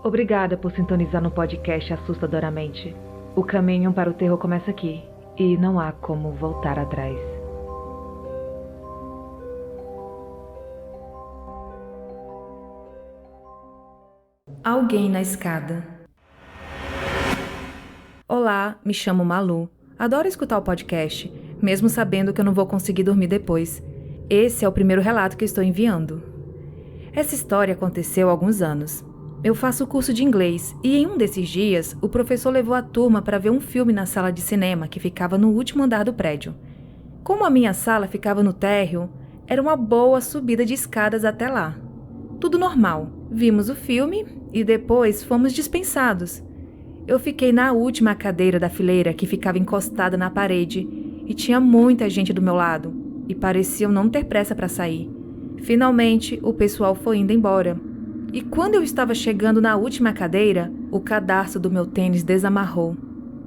Obrigada por sintonizar no podcast Assustadoramente. O caminho para o terror começa aqui, e não há como voltar atrás. Alguém na escada. Olá, me chamo Malu. Adoro escutar o podcast, mesmo sabendo que eu não vou conseguir dormir depois. Esse é o primeiro relato que estou enviando. Essa história aconteceu há alguns anos. Eu faço curso de inglês e em um desses dias, o professor levou a turma para ver um filme na sala de cinema que ficava no último andar do prédio. Como a minha sala ficava no térreo, era uma boa subida de escadas até lá. Tudo normal. Vimos o filme e depois fomos dispensados. Eu fiquei na última cadeira da fileira que ficava encostada na parede e tinha muita gente do meu lado e pareciam não ter pressa para sair. Finalmente, o pessoal foi indo embora. E quando eu estava chegando na última cadeira, o cadarço do meu tênis desamarrou.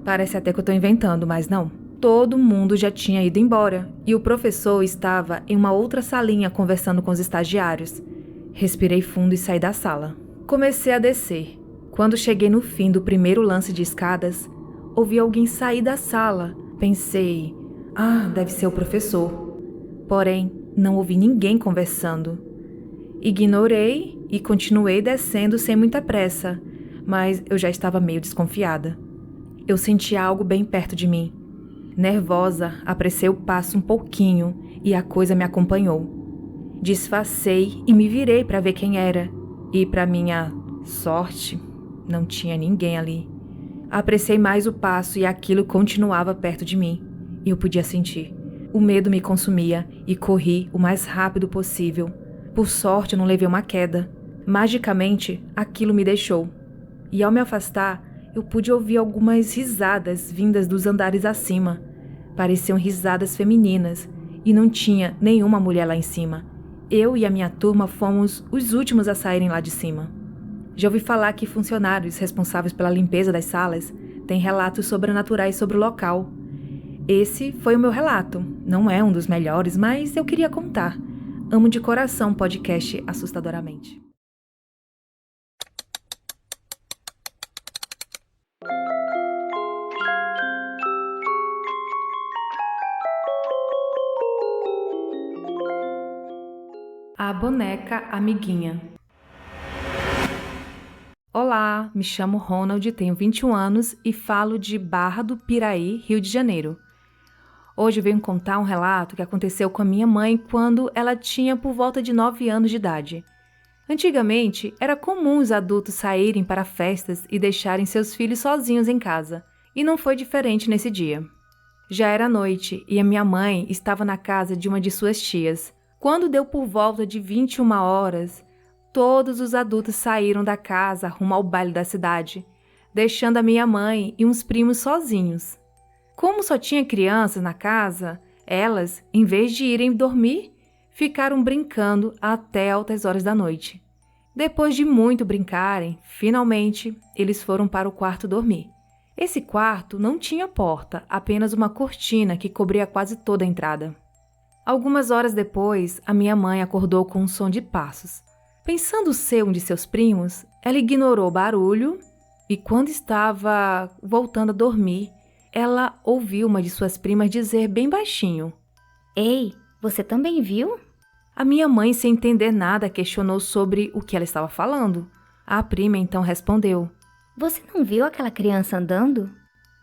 Parece até que eu estou inventando, mas não. Todo mundo já tinha ido embora e o professor estava em uma outra salinha conversando com os estagiários. Respirei fundo e saí da sala. Comecei a descer. Quando cheguei no fim do primeiro lance de escadas, ouvi alguém sair da sala. Pensei, deve ser o professor. Porém, não ouvi ninguém conversando. Ignorei e continuei descendo sem muita pressa, mas eu já estava meio desconfiada. Eu senti algo bem perto de mim. Nervosa, apressei o passo um pouquinho e a coisa me acompanhou. Disfarcei e me virei para ver quem era. E, para minha sorte, não tinha ninguém ali. Apressei mais o passo e aquilo continuava perto de mim. E eu podia sentir. O medo me consumia e corri o mais rápido possível. Por sorte, eu não levei uma queda. Magicamente, aquilo me deixou. E ao me afastar, eu pude ouvir algumas risadas vindas dos andares acima. Pareciam risadas femininas e não tinha nenhuma mulher lá em cima. Eu e a minha turma fomos os últimos a saírem lá de cima. Já ouvi falar que funcionários responsáveis pela limpeza das salas têm relatos sobrenaturais sobre o local. Esse foi o meu relato. Não é um dos melhores, mas eu queria contar. Amo de coração o podcast Assustadoramente. A boneca amiguinha. Olá, me chamo Ronald, tenho 21 anos e falo de Barra do Piraí, Rio de Janeiro. Hoje eu venho contar um relato que aconteceu com a minha mãe quando ela tinha por volta de 9 anos de idade. Antigamente, era comum os adultos saírem para festas e deixarem seus filhos sozinhos em casa, e não foi diferente nesse dia. Já era noite e a minha mãe estava na casa de uma de suas tias. Quando deu por volta de 21 horas, todos os adultos saíram da casa rumo ao baile da cidade, deixando a minha mãe e uns primos sozinhos. Como só tinha crianças na casa, elas, em vez de irem dormir, ficaram brincando até altas horas da noite. Depois de muito brincarem, finalmente, eles foram para o quarto dormir. Esse quarto não tinha porta, apenas uma cortina que cobria quase toda a entrada. Algumas horas depois, a minha mãe acordou com um som de passos. Pensando ser um de seus primos, ela ignorou o barulho e, quando estava voltando a dormir, ela ouviu uma de suas primas dizer bem baixinho: Ei, você também viu? A minha mãe, sem entender nada, questionou sobre o que ela estava falando. A prima então respondeu: Você não viu aquela criança andando?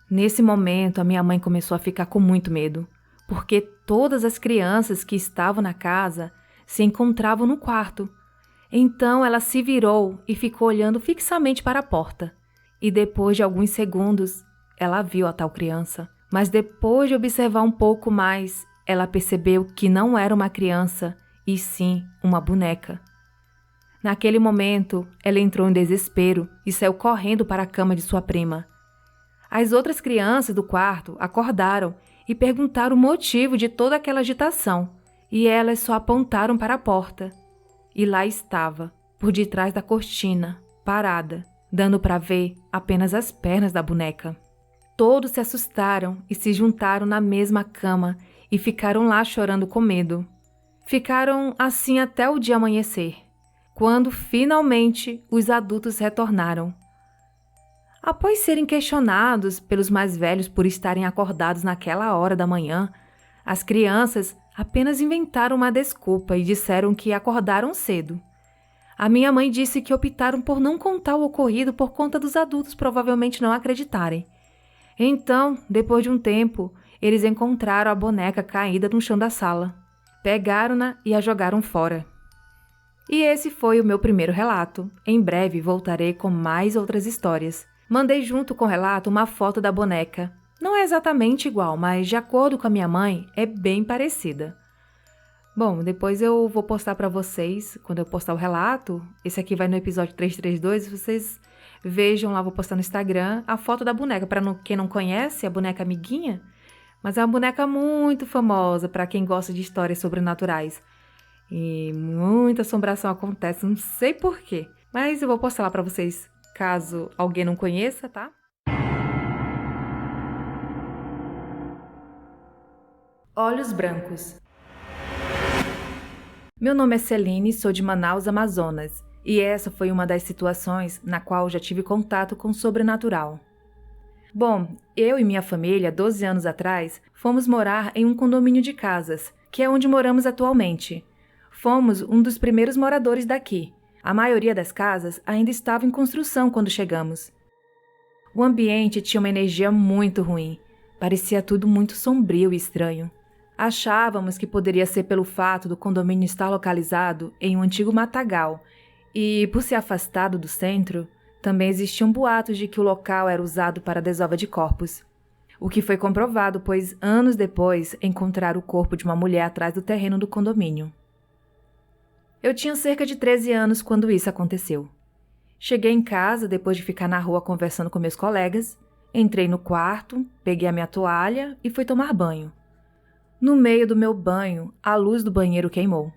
Nesse momento, a minha mãe começou a ficar com muito medo, porque todas as crianças que estavam na casa se encontravam no quarto. Então ela se virou e ficou olhando fixamente para a porta. E depois de alguns segundos, ela viu a tal criança. Mas depois de observar um pouco mais, ela percebeu que não era uma criança, e sim uma boneca. Naquele momento, ela entrou em desespero e saiu correndo para a cama de sua prima. As outras crianças do quarto acordaram e perguntaram o motivo de toda aquela agitação, e elas só apontaram para a porta. E lá estava, por detrás da cortina, parada, dando para ver apenas as pernas da boneca. Todos se assustaram e se juntaram na mesma cama e ficaram lá chorando com medo. Ficaram assim até o dia amanhecer. quando finalmente os adultos retornaram. Após serem questionados pelos mais velhos por estarem acordados naquela hora da manhã, as crianças apenas inventaram uma desculpa e disseram que acordaram cedo. A minha mãe disse que optaram por não contar o ocorrido por conta dos adultos provavelmente não acreditarem. Então, depois de um tempo, eles encontraram a boneca caída no chão da sala. Pegaram-na e a jogaram fora. E esse foi o meu primeiro relato. Em breve voltarei com mais outras histórias. Mandei junto com o relato uma foto da boneca. Não é exatamente igual, mas de acordo com a minha mãe, é bem parecida. Bom, depois eu vou postar para vocês, quando eu postar o relato, esse aqui vai no episódio 332, vocês vejam lá, vou postar no Instagram, a foto da boneca. Para quem não conhece, a boneca amiguinha, mas é uma boneca muito famosa para quem gosta de histórias sobrenaturais. E muita assombração acontece, não sei porquê, mas eu vou postar lá para vocês, caso alguém não conheça, tá? Olhos brancos. Meu nome é Celine, sou de Manaus, Amazonas, e essa foi uma das situações na qual já tive contato com o sobrenatural. Bom, eu e minha família, 12 anos atrás, fomos morar em um condomínio de casas, que é onde moramos atualmente. Fomos um dos primeiros moradores daqui. A maioria das casas ainda estava em construção quando chegamos. O ambiente tinha uma energia muito ruim, parecia tudo muito sombrio e estranho. Achávamos que poderia ser pelo fato do condomínio estar localizado em um antigo matagal e, por ser afastado do centro, também existiam boatos de que o local era usado para desova de corpos. O que foi comprovado, pois anos depois encontraram o corpo de uma mulher atrás do terreno do condomínio. Eu tinha cerca de 13 anos quando isso aconteceu. Cheguei em casa depois de ficar na rua conversando com meus colegas, entrei no quarto, peguei a minha toalha e fui tomar banho. No meio do meu banho, a luz do banheiro queimou.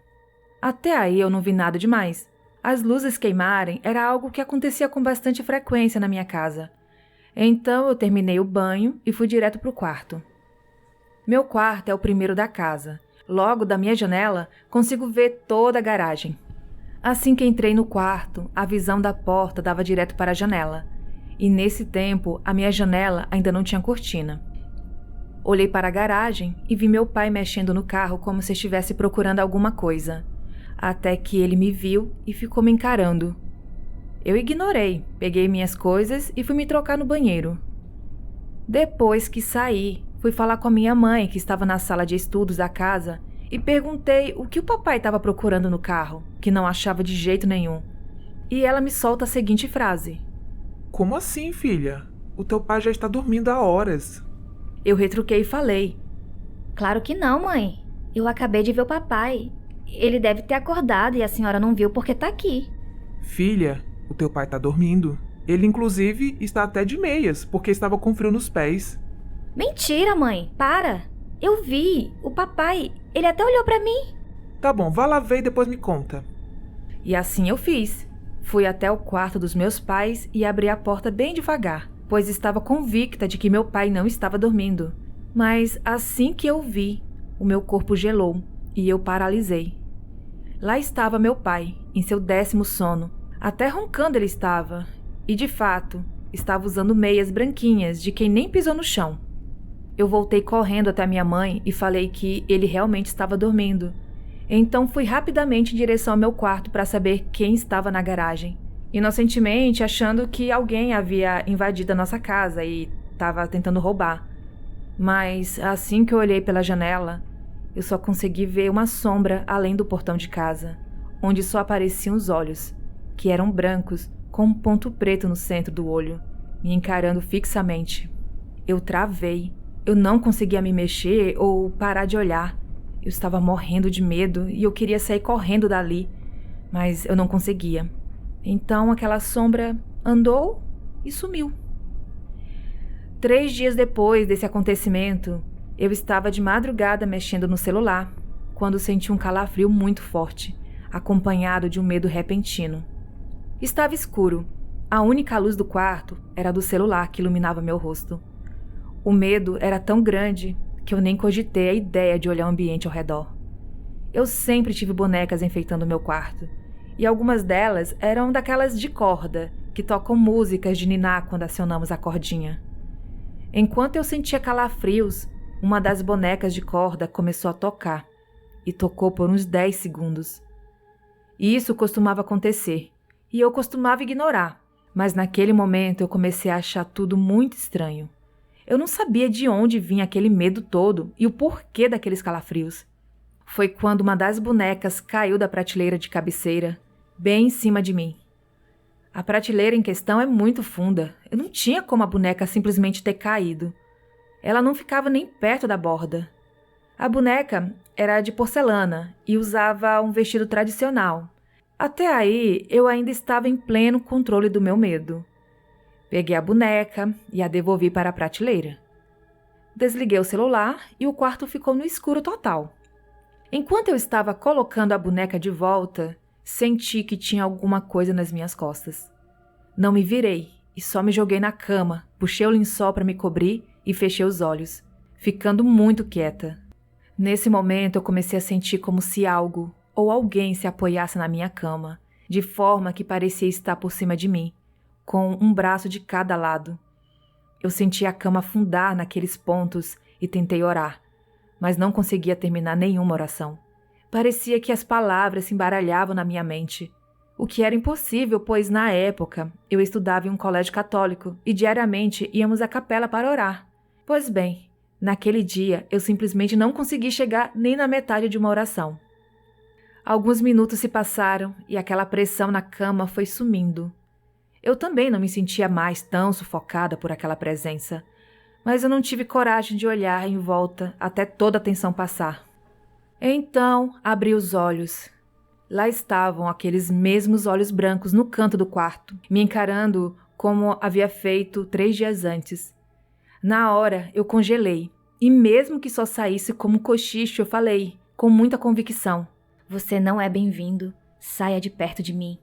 Até aí eu não vi nada demais. As luzes queimarem era algo que acontecia com bastante frequência na minha casa. Então eu terminei o banho e fui direto para o quarto. Meu quarto é o primeiro da casa. Logo da minha janela, consigo ver toda a garagem. Assim que entrei no quarto, a visão da porta dava direto para a janela. E nesse tempo, a minha janela ainda não tinha cortina. Olhei para a garagem e vi meu pai mexendo no carro como se estivesse procurando alguma coisa. Até que ele me viu e ficou me encarando. Eu ignorei, peguei minhas coisas e fui me trocar no banheiro. Depois que saí, fui falar com a minha mãe, que estava na sala de estudos da casa, e perguntei o que o papai estava procurando no carro, que não achava de jeito nenhum. E ela me solta a seguinte frase: Como assim, filha? O teu pai já está dormindo há horas. Eu retruquei e falei: Claro que não, mãe. Eu acabei de ver o papai. Ele deve ter acordado e a senhora não viu porque tá aqui. Filha, o teu pai está dormindo. Ele, inclusive, está até de meias, porque estava com frio nos pés. Mentira, mãe. Para. Eu vi. O papai, ele até olhou pra mim. Tá bom, vá lá ver e depois me conta. E assim eu fiz. Fui até o quarto dos meus pais e abri a porta bem devagar, pois estava convicta de que meu pai não estava dormindo. Mas assim que eu vi, o meu corpo gelou e eu paralisei. Lá estava meu pai, em seu 10º sono. Até roncando ele estava. E de fato, estava usando meias branquinhas de quem nem pisou no chão. Eu voltei correndo até minha mãe e falei que ele realmente estava dormindo. Então fui rapidamente em direção ao meu quarto para saber quem estava na garagem. Inocentemente, achando que alguém havia invadido a nossa casa e estava tentando roubar. Mas assim que eu olhei pela janela, eu só consegui ver uma sombra além do portão de casa, onde só apareciam os olhos, que eram brancos, com um ponto preto no centro do olho, me encarando fixamente. Eu travei. Eu não conseguia me mexer ou parar de olhar. Eu estava morrendo de medo e eu queria sair correndo dali, mas eu não conseguia. Então aquela sombra andou e sumiu. 3 dias depois desse acontecimento, eu estava de madrugada mexendo no celular, quando senti um calafrio muito forte, acompanhado de um medo repentino. Estava escuro. A única luz do quarto era a do celular que iluminava meu rosto. O medo era tão grande que eu nem cogitei a ideia de olhar o ambiente ao redor. Eu sempre tive bonecas enfeitando meu quarto, e algumas delas eram daquelas de corda, que tocam músicas de ninar quando acionamos a cordinha. Enquanto eu sentia calafrios, uma das bonecas de corda começou a tocar, e tocou por uns 10 segundos. E isso costumava acontecer, e eu costumava ignorar, mas naquele momento eu comecei a achar tudo muito estranho. Eu não sabia de onde vinha aquele medo todo e o porquê daqueles calafrios. Foi quando uma das bonecas caiu da prateleira de cabeceira, bem em cima de mim. A prateleira em questão é muito funda, eu não tinha como a boneca simplesmente ter caído. Ela não ficava nem perto da borda. A boneca era de porcelana e usava um vestido tradicional. Até aí, eu ainda estava em pleno controle do meu medo. Peguei a boneca e a devolvi para a prateleira. Desliguei o celular e o quarto ficou no escuro total. Enquanto eu estava colocando a boneca de volta, senti que tinha alguma coisa nas minhas costas. Não me virei e só me joguei na cama, puxei o lençol para me cobrir e fechei os olhos, ficando muito quieta. Nesse momento, eu comecei a sentir como se algo ou alguém se apoiasse na minha cama, de forma que parecia estar por cima de mim, com um braço de cada lado. Eu senti a cama afundar naqueles pontos e tentei orar, mas não conseguia terminar nenhuma oração. Parecia que as palavras se embaralhavam na minha mente, o que era impossível, pois na época eu estudava em um colégio católico e diariamente íamos à capela para orar. Pois bem, naquele dia, eu simplesmente não consegui chegar nem na metade de uma oração. Alguns minutos se passaram e aquela pressão na cama foi sumindo. Eu também não me sentia mais tão sufocada por aquela presença, mas eu não tive coragem de olhar em volta até toda a tensão passar. Então, abri os olhos. Lá estavam aqueles mesmos olhos brancos no canto do quarto, me encarando como havia feito 3 dias antes. Na hora, eu congelei. E mesmo que só saísse como um cochicho, eu falei, com muita convicção: Você não é bem-vindo. Saia de perto de mim.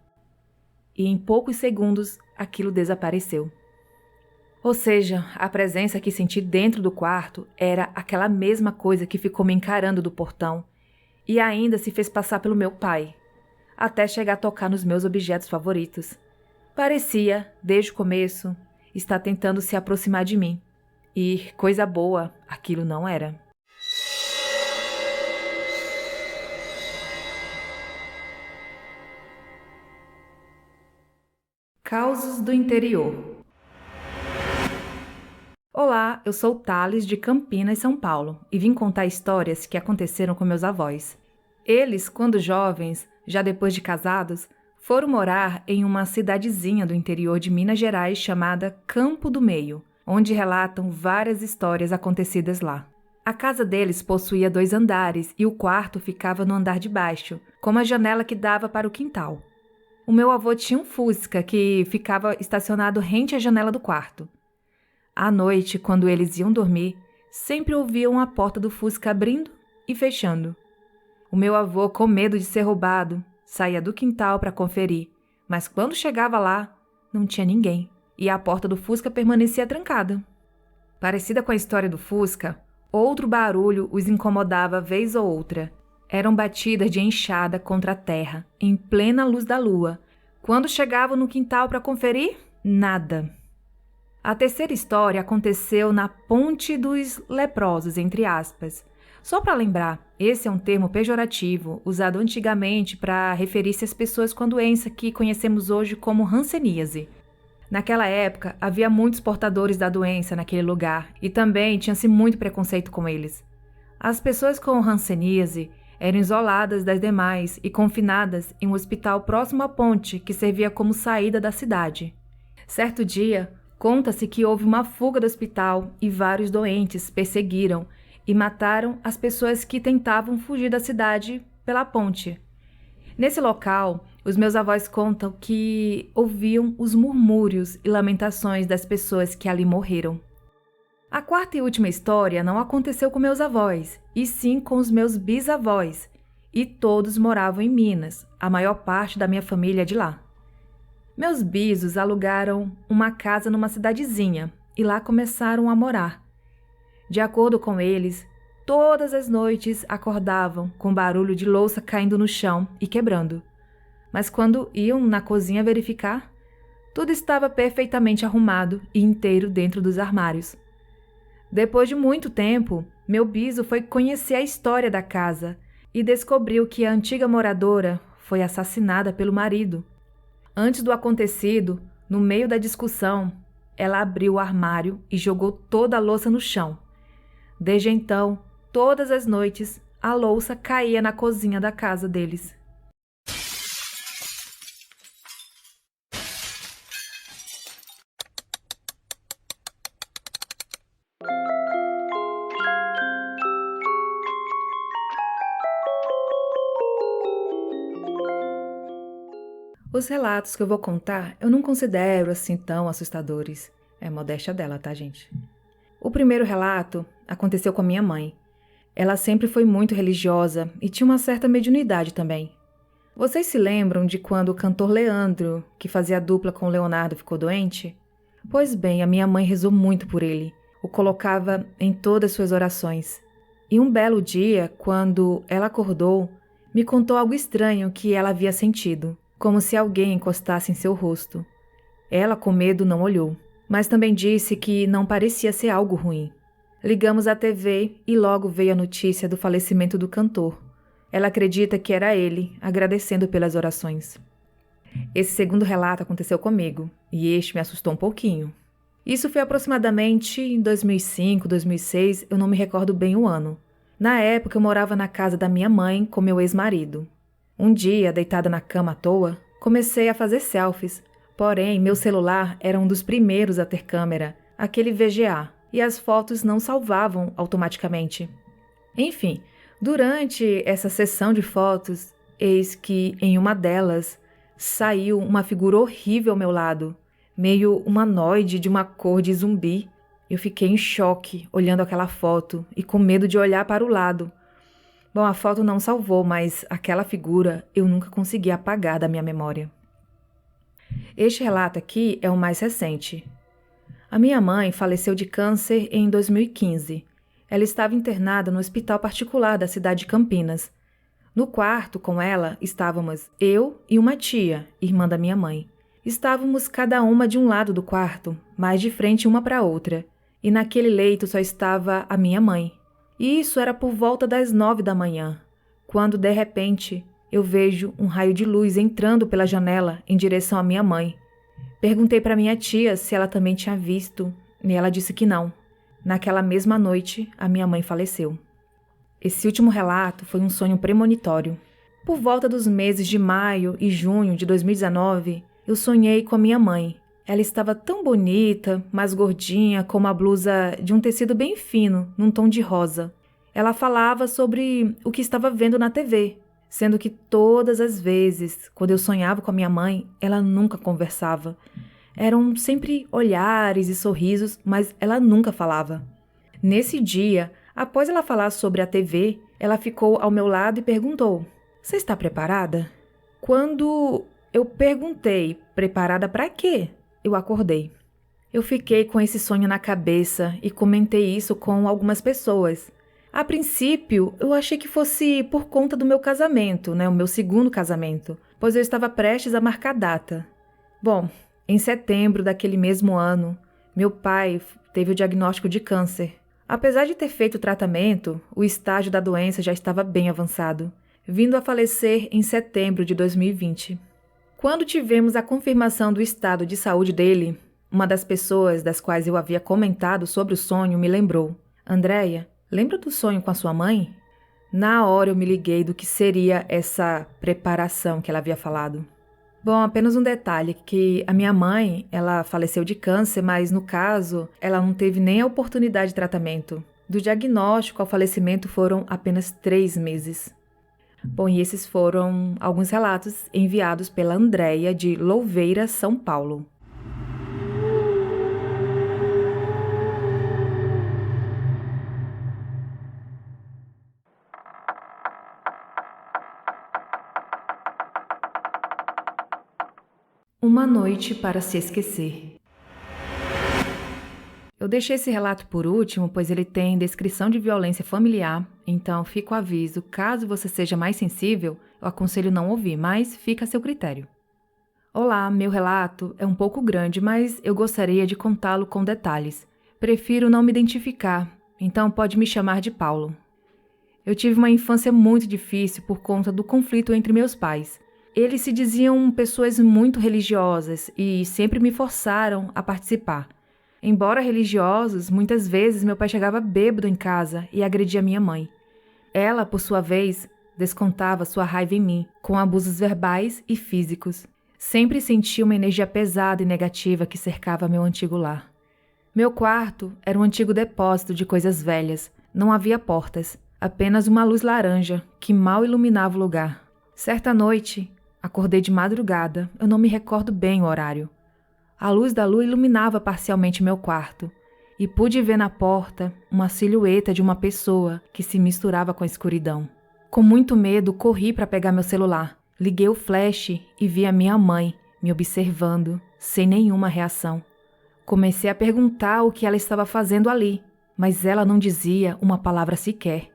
E em poucos segundos, aquilo desapareceu. Ou seja, a presença que senti dentro do quarto era aquela mesma coisa que ficou me encarando do portão e ainda se fez passar pelo meu pai, até chegar a tocar nos meus objetos favoritos. Parecia, desde o começo, estar tentando se aproximar de mim. E, coisa boa, aquilo não era. Causos do interior. Olá, eu sou Thales de Campinas, São Paulo, e vim contar histórias que aconteceram com meus avós. Eles, quando jovens, já depois de casados, foram morar em uma cidadezinha do interior de Minas Gerais chamada Campo do Meio, onde relatam várias histórias acontecidas lá. A casa deles possuía 2 andares e o quarto ficava no andar de baixo, com uma janela que dava para o quintal. O meu avô tinha um Fusca que ficava estacionado rente à janela do quarto. À noite, quando eles iam dormir, sempre ouviam a porta do Fusca abrindo e fechando. O meu avô, com medo de ser roubado, saía do quintal para conferir, mas quando chegava lá, não tinha ninguém e a porta do Fusca permanecia trancada. Parecida com a história do Fusca, outro barulho os incomodava vez ou outra. Eram batidas de enxada contra a terra, em plena luz da lua. Quando chegavam no quintal para conferir, nada. A terceira história aconteceu na Ponte dos Leprosos, entre aspas. Só para lembrar, esse é um termo pejorativo, usado antigamente para referir-se às pessoas com a doença que conhecemos hoje como hanseníase. Naquela época, havia muitos portadores da doença naquele lugar e também tinha-se muito preconceito com eles. As pessoas com hanseníase eram isoladas das demais e confinadas em um hospital próximo à ponte que servia como saída da cidade. Certo dia, conta-se que houve uma fuga do hospital e vários doentes perseguiram e mataram as pessoas que tentavam fugir da cidade pela ponte. Nesse local, os meus avós contam que ouviam os murmúrios e lamentações das pessoas que ali morreram. A quarta e última história não aconteceu com meus avós, e sim com os meus bisavós, e todos moravam em Minas, a maior parte da minha família é de lá. Meus bisos alugaram uma casa numa cidadezinha e lá começaram a morar. De acordo com eles, todas as noites acordavam com barulho de louça caindo no chão e quebrando. mas quando iam na cozinha verificar, tudo estava perfeitamente arrumado e inteiro dentro dos armários. Depois de muito tempo, meu bispo foi conhecer a história da casa e descobriu que a antiga moradora foi assassinada pelo marido. Antes do acontecido, no meio da discussão, ela abriu o armário e jogou toda a louça no chão. Desde então, todas as noites, a louça caía na cozinha da casa deles. Os relatos que eu vou contar, eu não considero assim tão assustadores. É modéstia dela, tá, gente? O primeiro relato aconteceu com a minha mãe. Ela sempre foi muito religiosa e tinha uma certa mediunidade também. Vocês se lembram de quando o cantor Leandro, que fazia dupla com o Leonardo, ficou doente? Pois bem, a minha mãe rezou muito por ele, o colocava em todas suas orações. E um belo dia, quando ela acordou, me contou algo estranho que ela havia sentido, como se alguém encostasse em seu rosto. Ela, com medo, não olhou, mas também disse que não parecia ser algo ruim. Ligamos à TV e logo veio a notícia do falecimento do cantor. Ela acredita que era ele, agradecendo pelas orações. Esse segundo relato aconteceu comigo, e este me assustou um pouquinho. Isso foi aproximadamente em 2005, 2006, eu não me recordo bem o ano. Na época, eu morava na casa da minha mãe com meu ex-marido. Um dia, deitada na cama à toa, comecei a fazer selfies. Porém, meu celular era um dos primeiros a ter câmera, aquele VGA, e as fotos não salvavam automaticamente. Enfim, durante essa sessão de fotos, eis que em uma delas saiu uma figura horrível ao meu lado, meio humanoide de uma cor de zumbi. Eu fiquei em choque olhando aquela foto e com medo de olhar para o lado. Bom, a foto não salvou, mas aquela figura eu nunca consegui apagar da minha memória. Este relato aqui é o mais recente. A minha mãe faleceu de câncer em 2015. Ela estava internada no hospital particular da cidade de Campinas. No quarto com ela estávamos eu e uma tia, irmã da minha mãe. Estávamos cada uma de um lado do quarto, mais de frente uma para a outra, e naquele leito só estava a minha mãe. E isso era por volta das 9 da manhã, quando de repente eu vejo um raio de luz entrando pela janela em direção à minha mãe. Perguntei para minha tia se ela também tinha visto, e ela disse que não. Naquela mesma noite, a minha mãe faleceu. Esse último relato foi um sonho premonitório. Por volta dos meses de maio e junho de 2019, eu sonhei com a minha mãe. Ela estava tão bonita, mais gordinha, com uma blusa de um tecido bem fino, num tom de rosa. Ela falava sobre o que estava vendo na TV, sendo que todas as vezes, quando eu sonhava com a minha mãe, ela nunca conversava. Eram sempre olhares e sorrisos, mas ela nunca falava. Nesse dia, após ela falar sobre a TV, ela ficou ao meu lado e perguntou: "Você está preparada?" Quando eu perguntei: "Preparada para quê?", eu acordei. Eu fiquei com esse sonho na cabeça e comentei isso com algumas pessoas. A princípio, eu achei que fosse por conta do meu casamento, o meu segundo casamento, pois eu estava prestes a marcar data. Bom, em setembro daquele mesmo ano, meu pai teve o diagnóstico de câncer. Apesar de ter feito o tratamento, o estágio da doença já estava bem avançado, vindo a falecer em setembro de 2020. Quando tivemos a confirmação do estado de saúde dele, uma das pessoas das quais eu havia comentado sobre o sonho me lembrou: "Andréia, lembra do sonho com a sua mãe?" Na hora eu me liguei do que seria essa preparação que ela havia falado. Bom, apenas um detalhe, que a minha mãe, ela faleceu de câncer, mas no caso, ela não teve nem a oportunidade de tratamento. Do diagnóstico ao falecimento foram apenas 3 meses. Bom, e esses foram alguns relatos enviados pela Andréia de Louveira, São Paulo. Uma noite para se esquecer. Eu deixei esse relato por último, pois ele tem descrição de violência familiar, então fica o aviso, caso você seja mais sensível, eu aconselho não ouvir, mas fica a seu critério. Olá, meu relato é um pouco grande, mas eu gostaria de contá-lo com detalhes. Prefiro não me identificar, então pode me chamar de Paulo. Eu tive uma infância muito difícil por conta do conflito entre meus pais. Eles se diziam pessoas muito religiosas e sempre me forçaram a participar. Embora religiosos, muitas vezes meu pai chegava bêbado em casa e agredia minha mãe. Ela, por sua vez, descontava sua raiva em mim, com abusos verbais e físicos. Sempre senti uma energia pesada e negativa que cercava meu antigo lar. Meu quarto era um antigo depósito de coisas velhas. Não havia portas, apenas uma luz laranja que mal iluminava o lugar. Certa noite, acordei de madrugada, eu não me recordo bem o horário. A luz da lua iluminava parcialmente meu quarto e pude ver na porta uma silhueta de uma pessoa que se misturava com a escuridão. Com muito medo, corri para pegar meu celular. Liguei o flash e vi a minha mãe me observando, sem nenhuma reação. Comecei a perguntar o que ela estava fazendo ali, mas ela não dizia uma palavra sequer.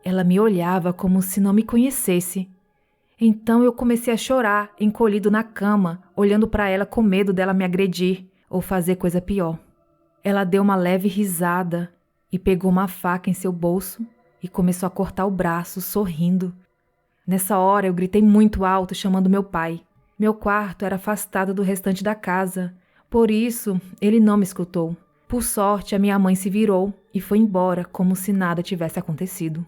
Ela me olhava como se não me conhecesse. Então eu comecei a chorar, encolhido na cama, olhando para ela com medo dela me agredir ou fazer coisa pior. Ela deu uma leve risada e pegou uma faca em seu bolso e começou a cortar o braço, sorrindo. Nessa hora eu gritei muito alto, chamando meu pai. Meu quarto era afastado do restante da casa, por isso ele não me escutou. Por sorte, a minha mãe se virou e foi embora como se nada tivesse acontecido.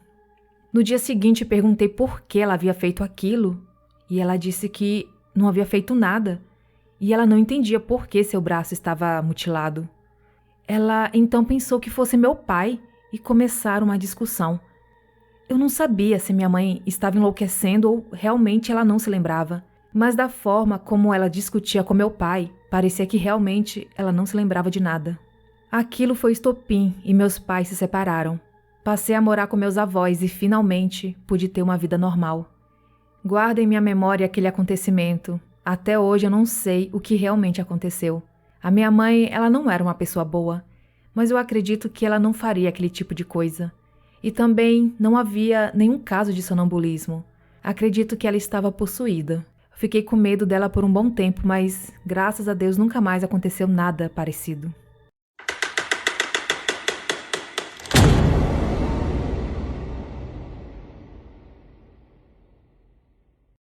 No dia seguinte perguntei por que ela havia feito aquilo e ela disse que não havia feito nada e ela não entendia por que seu braço estava mutilado. Ela então pensou que fosse meu pai e começaram uma discussão. Eu não sabia se minha mãe estava enlouquecendo ou realmente ela não se lembrava, mas da forma como ela discutia com meu pai, parecia que realmente ela não se lembrava de nada. Aquilo foi estopim e meus pais se separaram. Passei a morar com meus avós e finalmente pude ter uma vida normal. Guardo em minha memória aquele acontecimento. Até hoje eu não sei o que realmente aconteceu. A minha mãe, ela não era uma pessoa boa, mas eu acredito que ela não faria aquele tipo de coisa. E também não havia nenhum caso de sonambulismo. Acredito que ela estava possuída. Fiquei com medo dela por um bom tempo, mas graças a Deus nunca mais aconteceu nada parecido.